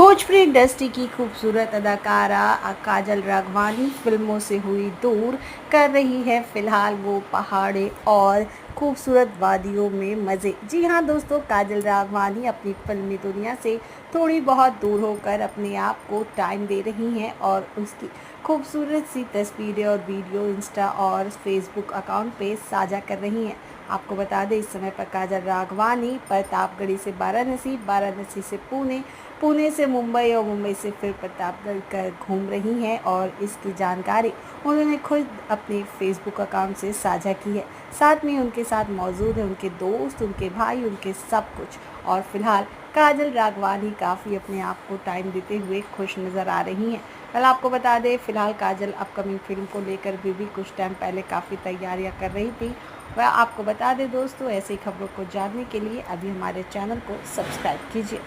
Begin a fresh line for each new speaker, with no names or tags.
Bhojpuri industry की खूबसूरत अदाकारा काजल राघवानी फिल्मों से हुई दूर, कर रही है फिलहाल वो पहाड़े और खूबसूरत वादियों में मज़े। जी हाँ दोस्तों, काजल राघवानी अपनी फिल्मी दुनिया से थोड़ी बहुत दूर होकर अपने आप को टाइम दे रही हैं और उसकी खूबसूरत सी तस्वीरें और वीडियो इंस्टा और फेसबुक अकाउंट पे साझा कर रही हैं। आपको बता दें, इस समय पर काजल राघवानी प्रतापगढ़ी से वाराणसी, वाराणसी से पुणे, पुणे से मुंबई और मुंबई से फिर प्रतापगढ़ कर घूम रही हैं और इसकी जानकारी उन्होंने खुद अपने फेसबुक अकाउंट से साझा की है। साथ में उनके साथ मौजूद हैं उनके दोस्त, उनके भाई, उनके सब कुछ। और फिलहाल काजल राघवानी काफ़ी अपने आप को टाइम देते हुए खुश नज़र आ रही हैं। कल आपको बता दें, फिलहाल काजल अपकमिंग फिल्म को लेकर भी कुछ टाइम पहले काफ़ी तैयारियां कर रही थी। वह आपको बता दें दोस्तों, ऐसी खबरों को जानने के लिए अभी हमारे चैनल को सब्सक्राइब कीजिए।